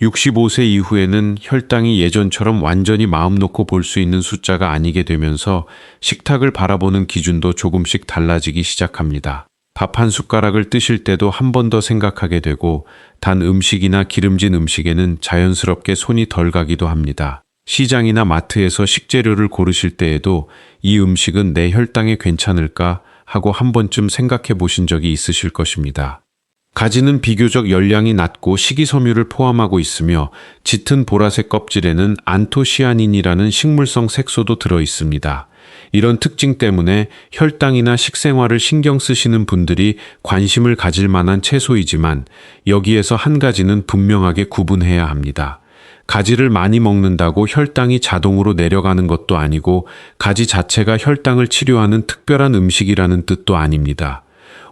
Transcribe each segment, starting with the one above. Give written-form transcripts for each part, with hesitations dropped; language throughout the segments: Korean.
65세 이후에는 혈당이 예전처럼 완전히 마음 놓고 볼 수 있는 숫자가 아니게 되면서 식탁을 바라보는 기준도 조금씩 달라지기 시작합니다. 밥 한 숟가락을 뜨실 때도 한 번 더 생각하게 되고 단 음식이나 기름진 음식에는 자연스럽게 손이 덜 가기도 합니다. 시장이나 마트에서 식재료를 고르실 때에도 이 음식은 내 혈당에 괜찮을까 하고 한 번쯤 생각해 보신 적이 있으실 것입니다. 가지는 비교적 열량이 낮고 식이섬유를 포함하고 있으며 짙은 보라색 껍질에는 안토시아닌이라는 식물성 색소도 들어 있습니다. 이런 특징 때문에 혈당이나 식생활을 신경 쓰시는 분들이 관심을 가질 만한 채소이지만 여기에서 한 가지는 분명하게 구분해야 합니다. 가지를 많이 먹는다고 혈당이 자동으로 내려가는 것도 아니고 가지 자체가 혈당을 치료하는 특별한 음식이라는 뜻도 아닙니다.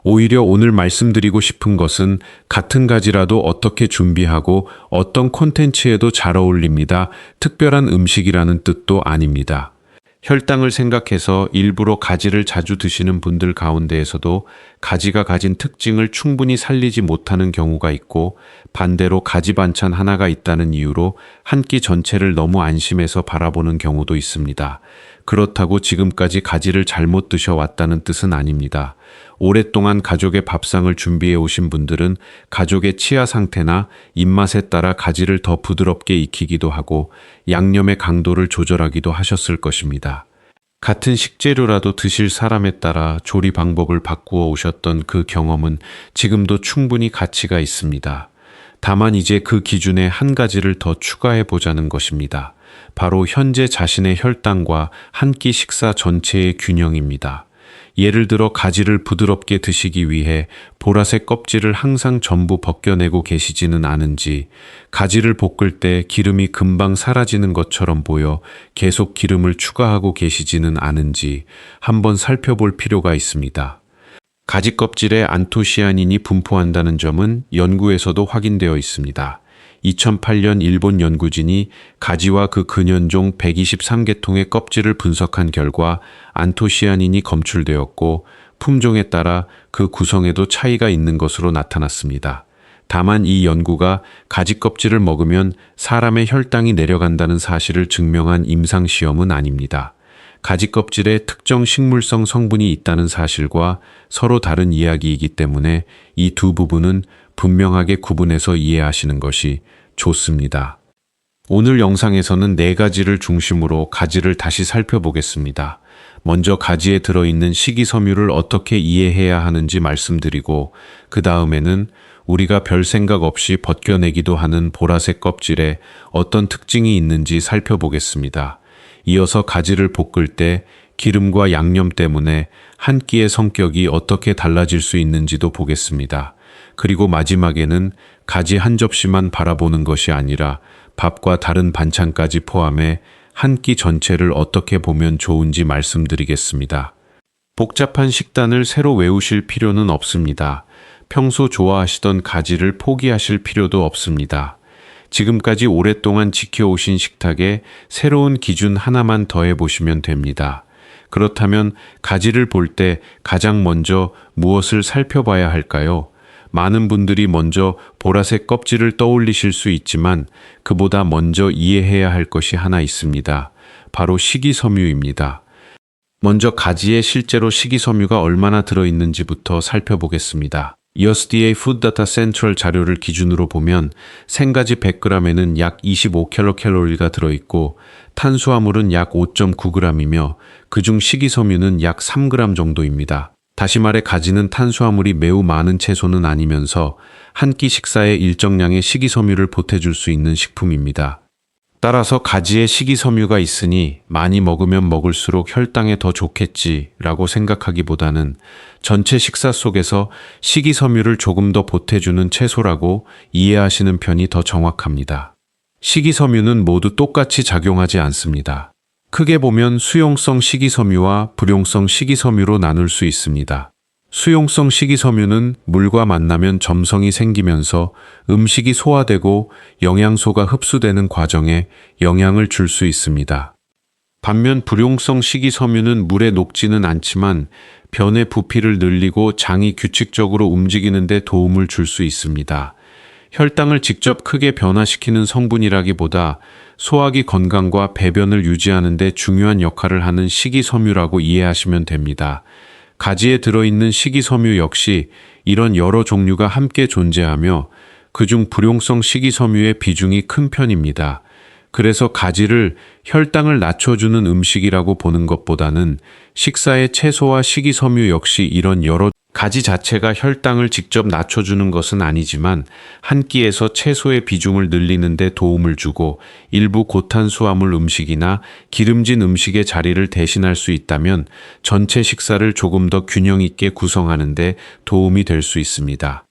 오히려 오늘 말씀드리고 싶은 것은 같은 가지라도 어떻게 준비하고 어떤 콘텐츠에도 잘 어울립니다. 특별한 음식이라는 뜻도 아닙니다. 혈당을 생각해서 일부러 가지를 자주 드시는 분들 가운데에서도 가지가 가진 특징을 충분히 살리지 못하는 경우가 있고 반대로 가지 반찬 하나가 있다는 이유로 한 끼 전체를 너무 안심해서 바라보는 경우도 있습니다. 그렇다고 지금까지 가지를 잘못 드셔왔다는 뜻은 아닙니다. 오랫동안 가족의 밥상을 준비해 오신 분들은 가족의 치아 상태나 입맛에 따라 가지를 더 부드럽게 익히기도 하고 양념의 강도를 조절하기도 하셨을 것입니다. 같은 식재료라도 드실 사람에 따라 조리 방법을 바꾸어 오셨던 그 경험은 지금도 충분히 가치가 있습니다. 다만 이제 그 기준에 한 가지를 더 추가해 보자는 것입니다. 바로 현재 자신의 혈당과 한 끼 식사 전체의 균형입니다. 예를 들어 가지를 부드럽게 드시기 위해 보라색 껍질을 항상 전부 벗겨내고 계시지는 않은지, 가지를 볶을 때 기름이 금방 사라지는 것처럼 보여 계속 기름을 추가하고 계시지는 않은지 한번 살펴볼 필요가 있습니다. 가지 껍질에 안토시아닌이 분포한다는 점은 연구에서도 확인되어 있습니다. 2008년 일본 연구진이 가지와 그 근현종 123계통의 껍질을 분석한 결과 안토시아닌이 검출되었고 품종에 따라 그 구성에도 차이가 있는 것으로 나타났습니다. 다만 이 연구가 가지 껍질을 먹으면 사람의 혈당이 내려간다는 사실을 증명한 임상시험은 아닙니다. 가지 껍질에 특정 식물성 성분이 있다는 사실과 서로 다른 이야기이기 때문에 이 두 부분은 분명하게 구분해서 이해하시는 것이 좋습니다. 오늘 영상에서는 네 가지를 중심으로 가지를 다시 살펴보겠습니다. 먼저 가지에 들어있는 식이섬유를 어떻게 이해해야 하는지 말씀드리고 그 다음에는 우리가 별 생각 없이 벗겨내기도 하는 보라색 껍질에 어떤 특징이 있는지 살펴보겠습니다. 이어서 가지를 볶을 때 기름과 양념 때문에 한 끼의 성격이 어떻게 달라질 수 있는지도 보겠습니다. 그리고 마지막에는 가지 한 접시만 바라보는 것이 아니라 밥과 다른 반찬까지 포함해 한 끼 전체를 어떻게 보면 좋은지 말씀드리겠습니다. 복잡한 식단을 새로 외우실 필요는 없습니다. 평소 좋아하시던 가지를 포기하실 필요도 없습니다. 지금까지 오랫동안 지켜오신 식탁에 새로운 기준 하나만 더해보시면 됩니다. 그렇다면 가지를 볼 때 가장 먼저 무엇을 살펴봐야 할까요? 많은 분들이 먼저 보라색 껍질을 떠올리실 수 있지만 그보다 먼저 이해해야 할 것이 하나 있습니다. 바로 식이섬유입니다. 먼저 가지에 실제로 식이섬유가 얼마나 들어있는지부터 살펴보겠습니다. USDA Food Data Central 자료를 기준으로 보면 생가지 100g에는 약 25kcal가 들어있고 탄수화물은 약 5.9g이며 그중 식이섬유는 약 3g 정도입니다. 다시 말해 가지는 탄수화물이 매우 많은 채소는 아니면서 한 끼 식사에 일정량의 식이섬유를 보태줄 수 있는 식품입니다. 따라서 가지에 식이섬유가 있으니 많이 먹으면 먹을수록 혈당에 더 좋겠지라고 생각하기보다는 전체 식사 속에서 식이섬유를 조금 더 보태주는 채소라고 이해하시는 편이 더 정확합니다. 식이섬유는 모두 똑같이 작용하지 않습니다. 크게 보면 수용성 식이섬유와 불용성 식이섬유로 나눌 수 있습니다. 수용성 식이섬유는 물과 만나면 점성이 생기면서 음식이 소화되고 영양소가 흡수되는 과정에 영향을 줄 수 있습니다. 반면 불용성 식이섬유는 물에 녹지는 않지만 변의 부피를 늘리고 장이 규칙적으로 움직이는 데 도움을 줄 수 있습니다. 혈당을 직접 크게 변화시키는 성분이라기보다 소화기 건강과 배변을 유지하는 데 중요한 역할을 하는 식이섬유라고 이해하시면 됩니다. 가지에 들어있는 식이섬유 역시 이런 여러 종류가 함께 존재하며 그중 불용성 식이섬유의 비중이 큰 편입니다. 그래서 가지를 혈당을 낮춰주는 음식이라고 보는 것보다는 식사에 채소와 식이섬유 역시 이런 여러 가지 자체가 혈당을 직접 낮춰주는 것은 아니지만 한 끼에서 채소의 비중을 늘리는 데 도움을 주고 일부 고탄수화물 음식이나 기름진 음식의 자리를 대신할 수 있다면 전체 식사를 조금 더 균형 있게 구성하는 데 도움이 될 수 있습니다.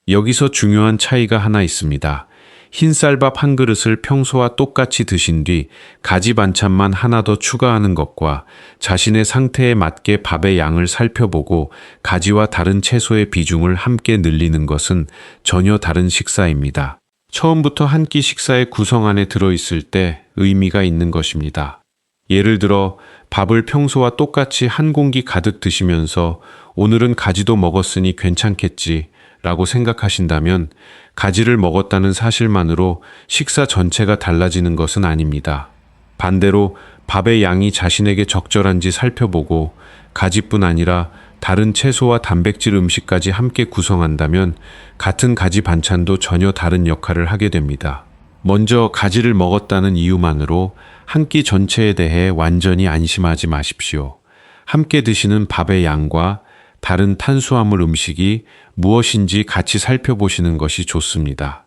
여기서 중요한 차이가 하나 있습니다. 흰쌀밥 한 그릇을 평소와 똑같이 드신 뒤 가지 반찬만 하나 더 추가하는 것과 자신의 상태에 맞게 밥의 양을 살펴보고 가지와 다른 채소의 비중을 함께 늘리는 것은 전혀 다른 식사입니다. 처음부터 한 끼 식사의 구성 안에 들어있을 때 의미가 있는 것입니다. 예를 들어 밥을 평소와 똑같이 한 공기 가득 드시면서 오늘은 가지도 먹었으니 괜찮겠지 라고 생각하신다면 가지를 먹었다는 사실만으로 식사 전체가 달라지는 것은 아닙니다. 반대로 밥의 양이 자신에게 적절한지 살펴보고 가지뿐 아니라 다른 채소와 단백질 음식까지 함께 구성한다면 같은 가지 반찬도 전혀 다른 역할을 하게 됩니다. 먼저 가지를 먹었다는 이유만으로 한 끼 전체에 대해 완전히 안심하지 마십시오. 함께 드시는 밥의 양과 다른 탄수화물 음식이 무엇인지 같이 살펴보시는 것이 좋습니다.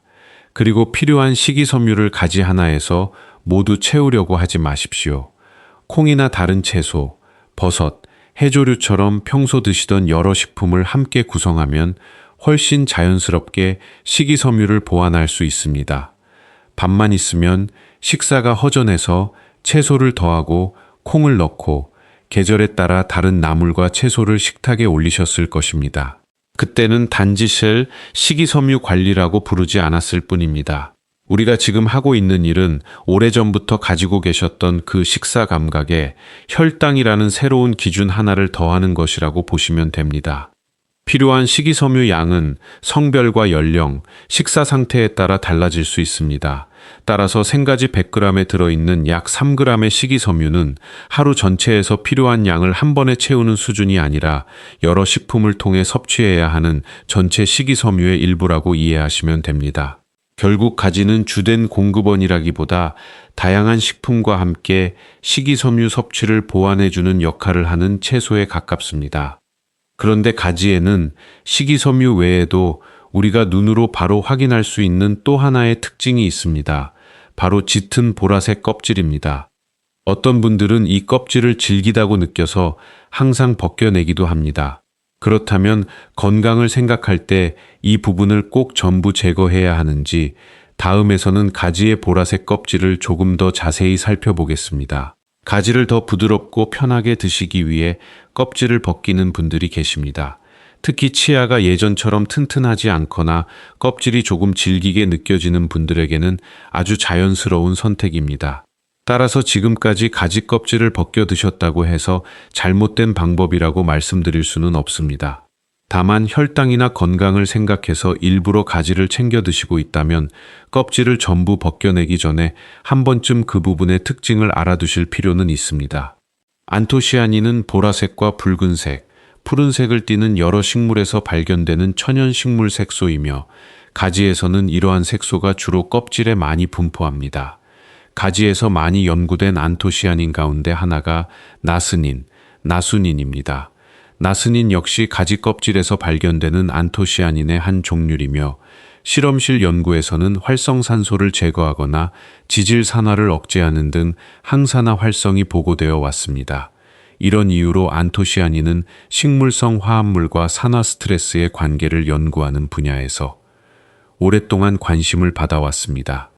그리고 필요한 식이섬유를 가지 하나에서 모두 채우려고 하지 마십시오. 콩이나 다른 채소, 버섯, 해조류처럼 평소 드시던 여러 식품을 함께 구성하면 훨씬 자연스럽게 식이섬유를 보완할 수 있습니다. 밥만 있으면 식사가 허전해서 채소를 더하고 콩을 넣고 계절에 따라 다른 나물과 채소를 식탁에 올리셨을 것입니다. 그때는 단지 식이섬유 관리라고 부르지 않았을 뿐입니다. 우리가 지금 하고 있는 일은 오래전부터 가지고 계셨던 그 식사 감각에 혈당이라는 새로운 기준 하나를 더하는 것이라고 보시면 됩니다. 필요한 식이섬유 양은 성별과 연령, 식사 상태에 따라 달라질 수 있습니다. 따라서 생가지 100g에 들어있는 약 3g의 식이섬유는 하루 전체에서 필요한 양을 한 번에 채우는 수준이 아니라 여러 식품을 통해 섭취해야 하는 전체 식이섬유의 일부라고 이해하시면 됩니다. 결국 가지는 주된 공급원이라기보다 다양한 식품과 함께 식이섬유 섭취를 보완해주는 역할을 하는 채소에 가깝습니다. 그런데 가지에는 식이섬유 외에도 우리가 눈으로 바로 확인할 수 있는 또 하나의 특징이 있습니다. 바로 짙은 보라색 껍질입니다. 어떤 분들은 이 껍질을 질기다고 느껴서 항상 벗겨내기도 합니다. 그렇다면 건강을 생각할 때 이 부분을 꼭 전부 제거해야 하는지 다음에서는 가지의 보라색 껍질을 조금 더 자세히 살펴보겠습니다. 가지를 더 부드럽고 편하게 드시기 위해 껍질을 벗기는 분들이 계십니다. 특히 치아가 예전처럼 튼튼하지 않거나 껍질이 조금 질기게 느껴지는 분들에게는 아주 자연스러운 선택입니다. 따라서 지금까지 가지 껍질을 벗겨 드셨다고 해서 잘못된 방법이라고 말씀드릴 수는 없습니다. 다만 혈당이나 건강을 생각해서 일부러 가지를 챙겨 드시고 있다면 껍질을 전부 벗겨내기 전에 한 번쯤 그 부분의 특징을 알아두실 필요는 있습니다. 안토시아닌은 보라색과 붉은색, 푸른색을 띠는 여러 식물에서 발견되는 천연 식물 색소이며 가지에서는 이러한 색소가 주로 껍질에 많이 분포합니다. 가지에서 많이 연구된 안토시아닌 가운데 하나가 나스닌, 나수닌입니다. 나스닌 역시 가지 껍질에서 발견되는 안토시아닌의 한 종류이며 실험실 연구에서는 활성산소를 제거하거나 지질산화를 억제하는 등 항산화 활성이 보고되어 왔습니다. 이런 이유로 안토시아닌은 식물성 화합물과 산화 스트레스의 관계를 연구하는 분야에서 오랫동안 관심을 받아왔습니다.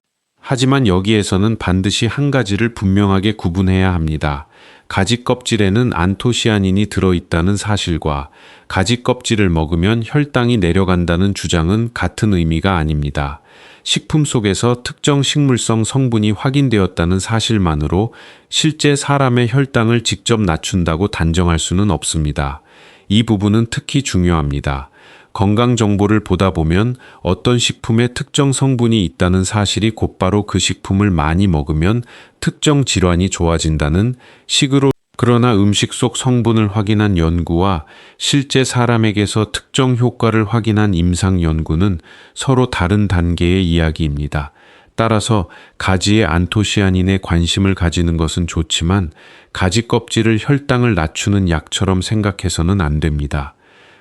하지만 여기에서는 반드시 한 가지를 분명하게 구분해야 합니다. 가지 껍질에는 안토시아닌이 들어있다는 사실과 가지 껍질을 먹으면 혈당이 내려간다는 주장은 같은 의미가 아닙니다. 식품 속에서 특정 식물성 성분이 확인되었다는 사실만으로 실제 사람의 혈당을 직접 낮춘다고 단정할 수는 없습니다. 이 부분은 특히 중요합니다. 건강 정보를 보다 보면 어떤 식품에 특정 성분이 있다는 사실이 곧바로 그 식품을 많이 먹으면 특정 질환이 좋아진다는 식으로, 그러나 음식 속 성분을 확인한 연구와 실제 사람에게서 특정 효과를 확인한 임상 연구는 서로 다른 단계의 이야기입니다. 따라서 가지의 안토시아닌에 관심을 가지는 것은 좋지만 가지 껍질을 혈당을 낮추는 약처럼 생각해서는 안 됩니다.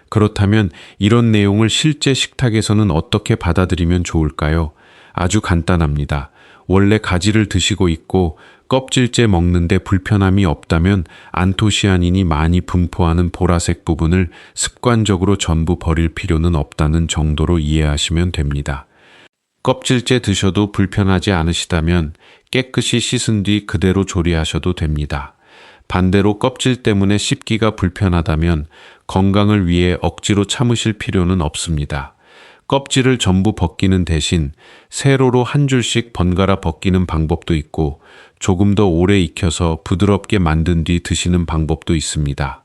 그렇다면 이런 내용을 실제 식탁에서는 어떻게 받아들이면 좋을까요? 아주 간단합니다. 원래 가지를 드시고 있고 껍질째 먹는데 불편함이 없다면 안토시아닌이 많이 분포하는 보라색 부분을 습관적으로 전부 버릴 필요는 없다는 정도로 이해하시면 됩니다. 껍질째 드셔도 불편하지 않으시다면 깨끗이 씻은 뒤 그대로 조리하셔도 됩니다. 반대로 껍질 때문에 씹기가 불편하다면 건강을 위해 억지로 참으실 필요는 없습니다. 껍질을 전부 벗기는 대신 세로로 한 줄씩 번갈아 벗기는 방법도 있고 조금 더 오래 익혀서 부드럽게 만든 뒤 드시는 방법도 있습니다.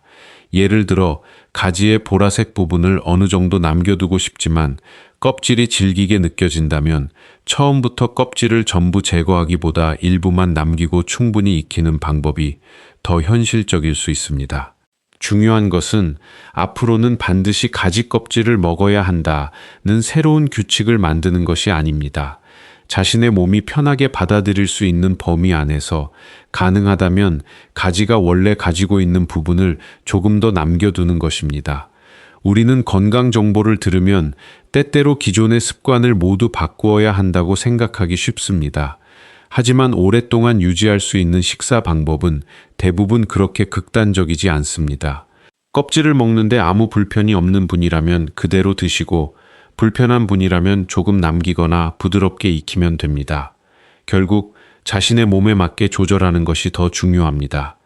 예를 들어 가지의 보라색 부분을 어느 정도 남겨두고 싶지만 껍질이 질기게 느껴진다면 처음부터 껍질을 전부 제거하기보다 일부만 남기고 충분히 익히는 방법이 더 현실적일 수 있습니다. 중요한 것은 앞으로는 반드시 가지 껍질을 먹어야 한다는 새로운 규칙을 만드는 것이 아닙니다. 자신의 몸이 편하게 받아들일 수 있는 범위 안에서 가능하다면 가지가 원래 가지고 있는 부분을 조금 더 남겨두는 것입니다. 우리는 건강 정보를 들으면 때때로 기존의 습관을 모두 바꾸어야 한다고 생각하기 쉽습니다. 하지만 오랫동안 유지할 수 있는 식사 방법은 대부분 그렇게 극단적이지 않습니다. 껍질을 먹는데 아무 불편이 없는 분이라면 그대로 드시고 불편한 분이라면 조금 남기거나 부드럽게 익히면 됩니다. 결국 자신의 몸에 맞게 조절하는 것이 더 중요합니다.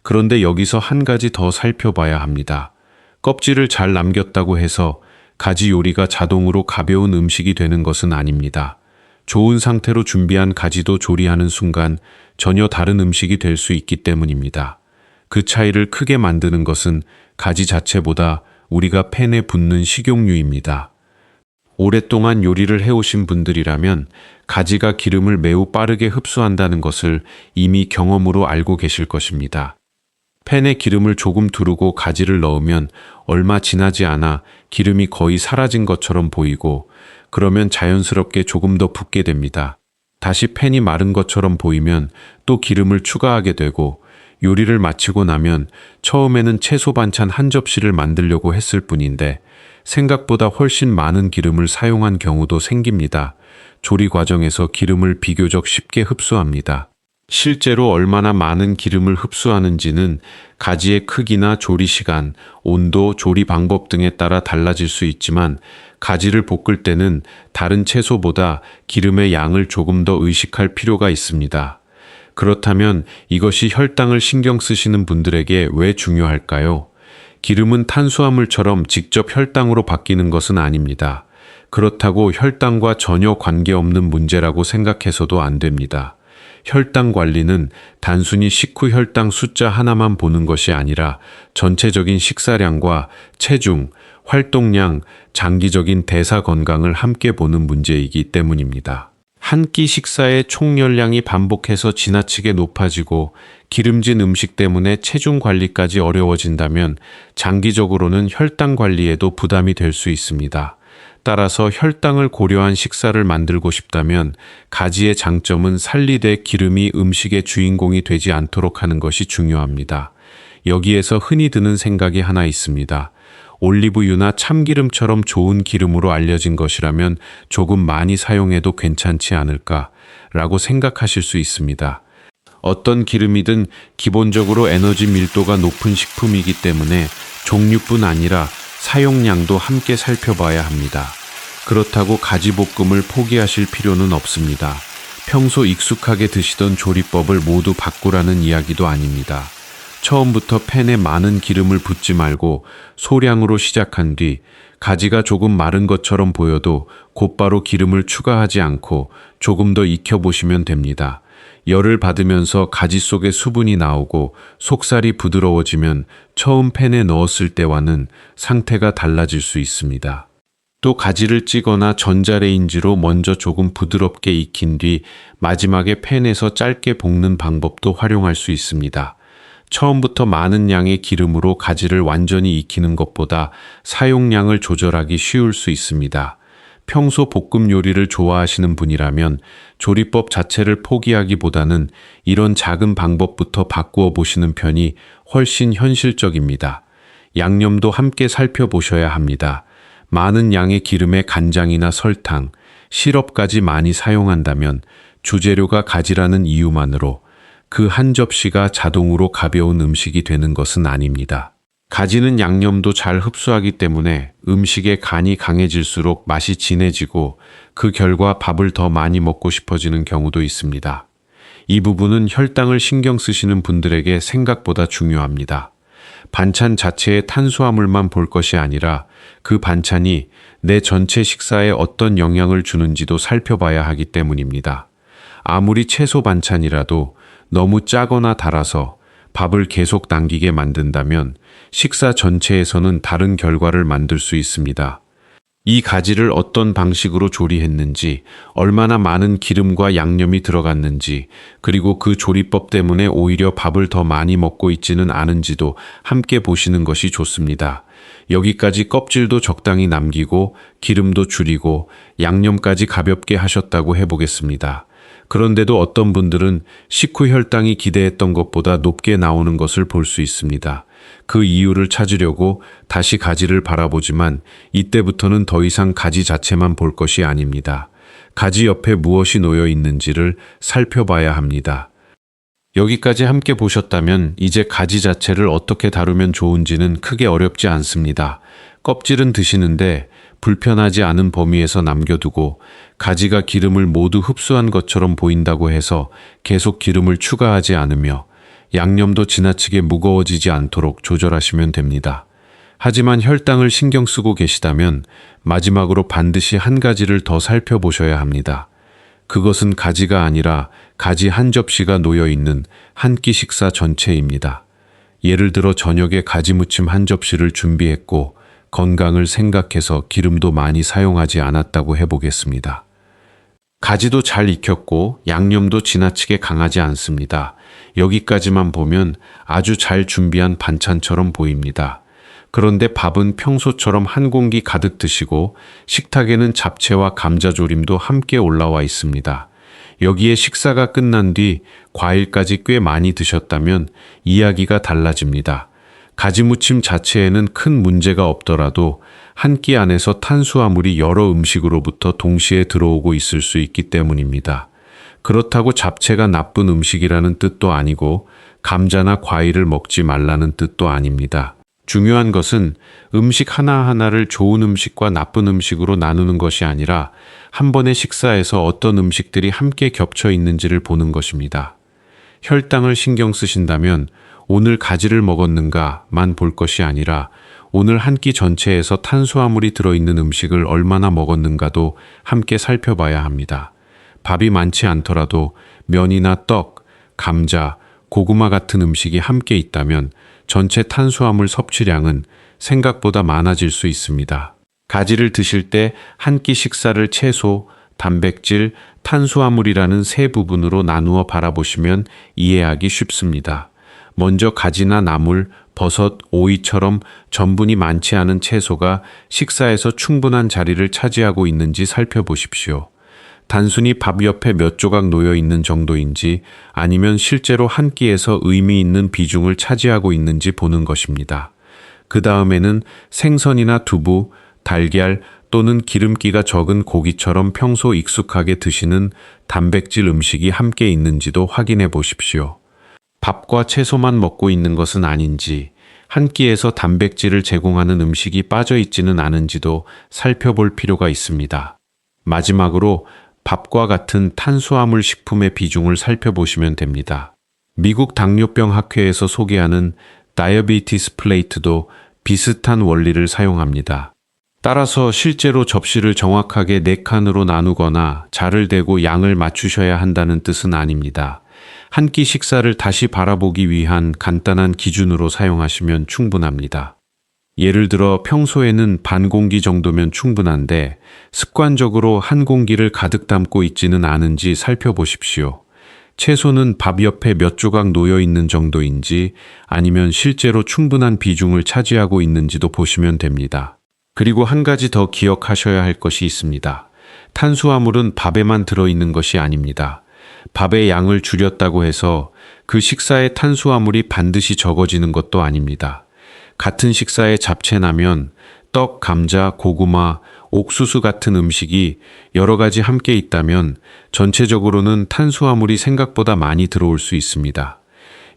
그런데 여기서 한 가지 더 살펴봐야 합니다. 껍질을 잘 남겼다고 해서 가지 요리가 자동으로 가벼운 음식이 되는 것은 아닙니다. 좋은 상태로 준비한 가지도 조리하는 순간 전혀 다른 음식이 될 수 있기 때문입니다. 그 차이를 크게 만드는 것은 가지 자체보다 우리가 팬에 붓는 식용유입니다. 오랫동안 요리를 해오신 분들이라면 가지가 기름을 매우 빠르게 흡수한다는 것을 이미 경험으로 알고 계실 것입니다. 팬에 기름을 조금 두르고 가지를 넣으면 얼마 지나지 않아 기름이 거의 사라진 것처럼 보이고 그러면 자연스럽게 조금 더 붓게 됩니다. 다시 팬이 마른 것처럼 보이면 또 기름을 추가하게 되고 요리를 마치고 나면 처음에는 채소 반찬 한 접시를 만들려고 했을 뿐인데 생각보다 훨씬 많은 기름을 사용한 경우도 생깁니다. 조리 과정에서 기름을 비교적 쉽게 흡수합니다. 실제로 얼마나 많은 기름을 흡수하는지는 가지의 크기나 조리 시간, 온도, 조리 방법 등에 따라 달라질 수 있지만 가지를 볶을 때는 다른 채소보다 기름의 양을 조금 더 의식할 필요가 있습니다. 그렇다면 이것이 혈당을 신경 쓰시는 분들에게 왜 중요할까요? 기름은 탄수화물처럼 직접 혈당으로 바뀌는 것은 아닙니다. 그렇다고 혈당과 전혀 관계없는 문제라고 생각해서도 안 됩니다. 혈당 관리는 단순히 식후 혈당 숫자 하나만 보는 것이 아니라 전체적인 식사량과 체중, 활동량, 장기적인 대사 건강을 함께 보는 문제이기 때문입니다. 한 끼 식사의 총열량이 반복해서 지나치게 높아지고 기름진 음식 때문에 체중 관리까지 어려워진다면 장기적으로는 혈당 관리에도 부담이 될 수 있습니다. 따라서 혈당을 고려한 식사를 만들고 싶다면 가지의 장점은 살리되 기름이 음식의 주인공이 되지 않도록 하는 것이 중요합니다. 여기에서 흔히 드는 생각이 하나 있습니다. 올리브유나 참기름처럼 좋은 기름으로 알려진 것이라면 조금 많이 사용해도 괜찮지 않을까라고 생각하실 수 있습니다. 어떤 기름이든 기본적으로 에너지 밀도가 높은 식품이기 때문에 종류뿐 아니라 사용량도 함께 살펴봐야 합니다. 그렇다고 가지볶음을 포기하실 필요는 없습니다. 평소 익숙하게 드시던 조리법을 모두 바꾸라는 이야기도 아닙니다. 처음부터 팬에 많은 기름을 붓지 말고 소량으로 시작한 뒤 가지가 조금 마른 것처럼 보여도 곧바로 기름을 추가하지 않고 조금 더 익혀보시면 됩니다. 열을 받으면서 가지 속에 수분이 나오고 속살이 부드러워지면 처음 팬에 넣었을 때와는 상태가 달라질 수 있습니다. 또 가지를 찌거나 전자레인지로 먼저 조금 부드럽게 익힌 뒤 마지막에 팬에서 짧게 볶는 방법도 활용할 수 있습니다. 처음부터 많은 양의 기름으로 가지를 완전히 익히는 것보다 사용량을 조절하기 쉬울 수 있습니다. 평소 볶음 요리를 좋아하시는 분이라면 조리법 자체를 포기하기보다는 이런 작은 방법부터 바꾸어 보시는 편이 훨씬 현실적입니다. 양념도 함께 살펴보셔야 합니다. 많은 양의 기름에 간장이나 설탕, 시럽까지 많이 사용한다면 주재료가 가지라는 이유만으로 그 한 접시가 자동으로 가벼운 음식이 되는 것은 아닙니다. 가지는 양념도 잘 흡수하기 때문에 음식의 간이 강해질수록 맛이 진해지고 그 결과 밥을 더 많이 먹고 싶어지는 경우도 있습니다. 이 부분은 혈당을 신경 쓰시는 분들에게 생각보다 중요합니다. 반찬 자체의 탄수화물만 볼 것이 아니라 그 반찬이 내 전체 식사에 어떤 영향을 주는지도 살펴봐야 하기 때문입니다. 아무리 채소 반찬이라도 너무 짜거나 달아서 밥을 계속 남기게 만든다면 식사 전체에서는 다른 결과를 만들 수 있습니다. 이 가지를 어떤 방식으로 조리했는지, 얼마나 많은 기름과 양념이 들어갔는지, 그리고 그 조리법 때문에 오히려 밥을 더 많이 먹고 있지는 않은지도 함께 보시는 것이 좋습니다. 여기까지 껍질도 적당히 남기고 기름도 줄이고 양념까지 가볍게 하셨다고 해보겠습니다. 그런데도 어떤 분들은 식후 혈당이 기대했던 것보다 높게 나오는 것을 볼 수 있습니다. 그 이유를 찾으려고 다시 가지를 바라보지만 이때부터는 더 이상 가지 자체만 볼 것이 아닙니다. 가지 옆에 무엇이 놓여 있는지를 살펴봐야 합니다. 여기까지 함께 보셨다면 이제 가지 자체를 어떻게 다루면 좋은지는 크게 어렵지 않습니다. 껍질은 드시는데 불편하지 않은 범위에서 남겨두고 가지가 기름을 모두 흡수한 것처럼 보인다고 해서 계속 기름을 추가하지 않으며 양념도 지나치게 무거워지지 않도록 조절하시면 됩니다. 하지만 혈당을 신경 쓰고 계시다면 마지막으로 반드시 한 가지를 더 살펴보셔야 합니다. 그것은 가지가 아니라 가지 한 접시가 놓여 있는 한 끼 식사 전체입니다. 예를 들어 저녁에 가지 무침 한 접시를 준비했고 건강을 생각해서 기름도 많이 사용하지 않았다고 해보겠습니다. 가지도 잘 익혔고 양념도 지나치게 강하지 않습니다. 여기까지만 보면 아주 잘 준비한 반찬처럼 보입니다. 그런데 밥은 평소처럼 한 공기 가득 드시고 식탁에는 잡채와 감자조림도 함께 올라와 있습니다. 여기에 식사가 끝난 뒤 과일까지 꽤 많이 드셨다면 이야기가 달라집니다. 가지무침 자체에는 큰 문제가 없더라도 한 끼 안에서 탄수화물이 여러 음식으로부터 동시에 들어오고 있을 수 있기 때문입니다. 그렇다고 잡채가 나쁜 음식이라는 뜻도 아니고 감자나 과일을 먹지 말라는 뜻도 아닙니다. 중요한 것은 음식 하나하나를 좋은 음식과 나쁜 음식으로 나누는 것이 아니라 한 번의 식사에서 어떤 음식들이 함께 겹쳐 있는지를 보는 것입니다. 혈당을 신경 쓰신다면 오늘 가지를 먹었는가만 볼 것이 아니라 오늘 한 끼 전체에서 탄수화물이 들어있는 음식을 얼마나 먹었는가도 함께 살펴봐야 합니다. 밥이 많지 않더라도 면이나 떡, 감자, 고구마 같은 음식이 함께 있다면 전체 탄수화물 섭취량은 생각보다 많아질 수 있습니다. 가지를 드실 때 한 끼 식사를 채소, 단백질, 탄수화물이라는 세 부분으로 나누어 바라보시면 이해하기 쉽습니다. 먼저 가지나 나물, 버섯, 오이처럼 전분이 많지 않은 채소가 식사에서 충분한 자리를 차지하고 있는지 살펴보십시오. 단순히 밥 옆에 몇 조각 놓여 있는 정도인지 아니면 실제로 한 끼에서 의미 있는 비중을 차지하고 있는지 보는 것입니다. 그 다음에는 생선이나 두부, 달걀 또는 기름기가 적은 고기처럼 평소 익숙하게 드시는 단백질 음식이 함께 있는지도 확인해 보십시오. 밥과 채소만 먹고 있는 것은 아닌지, 한 끼에서 단백질을 제공하는 음식이 빠져 있지는 않은지도 살펴볼 필요가 있습니다. 마지막으로 밥과 같은 탄수화물 식품의 비중을 살펴보시면 됩니다. 미국 당뇨병 학회에서 소개하는 다이어비티스 플레이트도 비슷한 원리를 사용합니다. 따라서 실제로 접시를 정확하게 4칸으로 나누거나 자를 대고 양을 맞추셔야 한다는 뜻은 아닙니다. 한 끼 식사를 다시 바라보기 위한 간단한 기준으로 사용하시면 충분합니다. 예를 들어 평소에는 반 공기 정도면 충분한데 습관적으로 한 공기를 가득 담고 있지는 않은지 살펴보십시오. 채소는 밥 옆에 몇 조각 놓여 있는 정도인지 아니면 실제로 충분한 비중을 차지하고 있는지도 보시면 됩니다. 그리고 한 가지 더 기억하셔야 할 것이 있습니다. 탄수화물은 밥에만 들어있는 것이 아닙니다. 밥의 양을 줄였다고 해서 그 식사의 탄수화물이 반드시 적어지는 것도 아닙니다. 같은 식사에 잡채라면, 떡, 감자, 고구마, 옥수수 같은 음식이 여러 가지 함께 있다면 전체적으로는 탄수화물이 생각보다 많이 들어올 수 있습니다.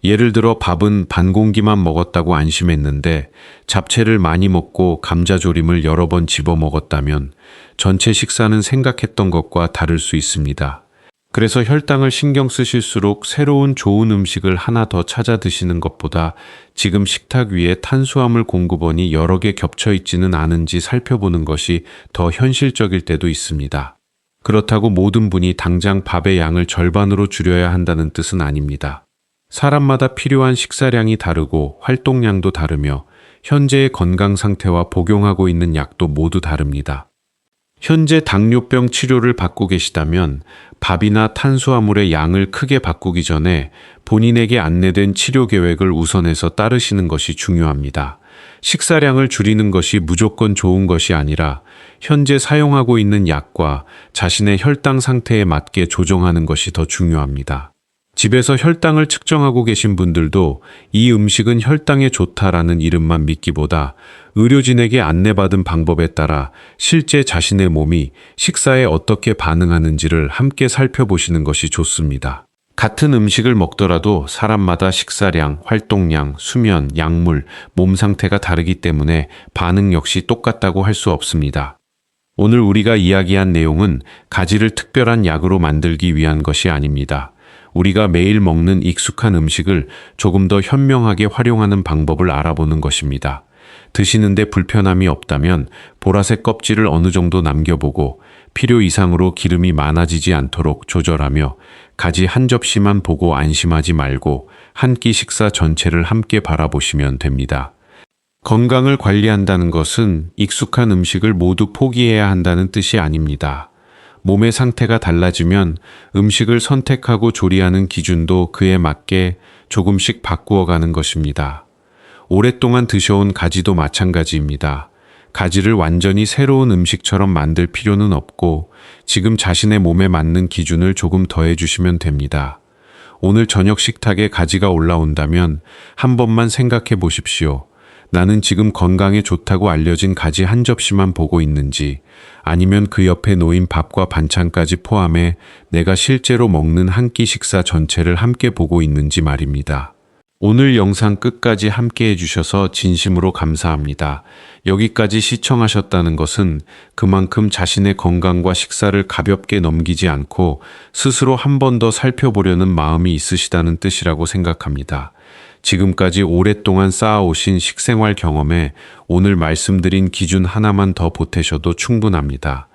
예를 들어 밥은 반 공기만 먹었다고 안심했는데 잡채를 많이 먹고 감자조림을 여러 번 집어 먹었다면 전체 식사는 생각했던 것과 다를 수 있습니다. 그래서 혈당을 신경 쓰실수록 새로운 좋은 음식을 하나 더 찾아 드시는 것보다 지금 식탁 위에 탄수화물 공급원이 여러 개 겹쳐 있지는 않은지 살펴보는 것이 더 현실적일 때도 있습니다. 그렇다고 모든 분이 당장 밥의 양을 절반으로 줄여야 한다는 뜻은 아닙니다. 사람마다 필요한 식사량이 다르고 활동량도 다르며 현재의 건강 상태와 복용하고 있는 약도 모두 다릅니다. 현재 당뇨병 치료를 받고 계시다면 밥이나 탄수화물의 양을 크게 바꾸기 전에 본인에게 안내된 치료 계획을 우선해서 따르시는 것이 중요합니다. 식사량을 줄이는 것이 무조건 좋은 것이 아니라 현재 사용하고 있는 약과 자신의 혈당 상태에 맞게 조정하는 것이 더 중요합니다. 집에서 혈당을 측정하고 계신 분들도 이 음식은 혈당에 좋다라는 이름만 믿기보다 의료진에게 안내받은 방법에 따라 실제 자신의 몸이 식사에 어떻게 반응하는지를 함께 살펴보시는 것이 좋습니다. 같은 음식을 먹더라도 사람마다 식사량, 활동량, 수면, 약물, 몸 상태가 다르기 때문에 반응 역시 똑같다고 할 수 없습니다. 오늘 우리가 이야기한 내용은 가지를 특별한 약으로 만들기 위한 것이 아닙니다. 우리가 매일 먹는 익숙한 음식을 조금 더 현명하게 활용하는 방법을 알아보는 것입니다. 드시는데 불편함이 없다면 보라색 껍질을 어느 정도 남겨보고 필요 이상으로 기름이 많아지지 않도록 조절하며 가지 한 접시만 보고 안심하지 말고 한 끼 식사 전체를 함께 바라보시면 됩니다. 건강을 관리한다는 것은 익숙한 음식을 모두 포기해야 한다는 뜻이 아닙니다. 몸의 상태가 달라지면 음식을 선택하고 조리하는 기준도 그에 맞게 조금씩 바꾸어 가는 것입니다. 오랫동안 드셔온 가지도 마찬가지입니다. 가지를 완전히 새로운 음식처럼 만들 필요는 없고 지금 자신의 몸에 맞는 기준을 조금 더해 주시면 됩니다. 오늘 저녁 식탁에 가지가 올라온다면 한 번만 생각해 보십시오. 나는 지금 건강에 좋다고 알려진 가지 한 접시만 보고 있는지 아니면 그 옆에 놓인 밥과 반찬까지 포함해 내가 실제로 먹는 한 끼 식사 전체를 함께 보고 있는지 말입니다. 오늘 영상 끝까지 함께 해주셔서 진심으로 감사합니다. 여기까지 시청하셨다는 것은 그만큼 자신의 건강과 식사를 가볍게 넘기지 않고 스스로 한 번 더 살펴보려는 마음이 있으시다는 뜻이라고 생각합니다. 지금까지 오랫동안 쌓아오신 식생활 경험에 오늘 말씀드린 기준 하나만 더 보태셔도 충분합니다.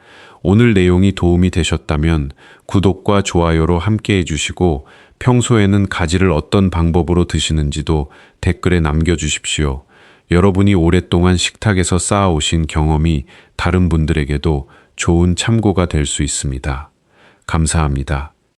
오늘 내용이 도움이 되셨다면 구독과 좋아요로 함께 해주시고 평소에는 가지를 어떤 방법으로 드시는지도 댓글에 남겨주십시오. 여러분이 오랫동안 식탁에서 쌓아오신 경험이 다른 분들에게도 좋은 참고가 될 수 있습니다. 감사합니다.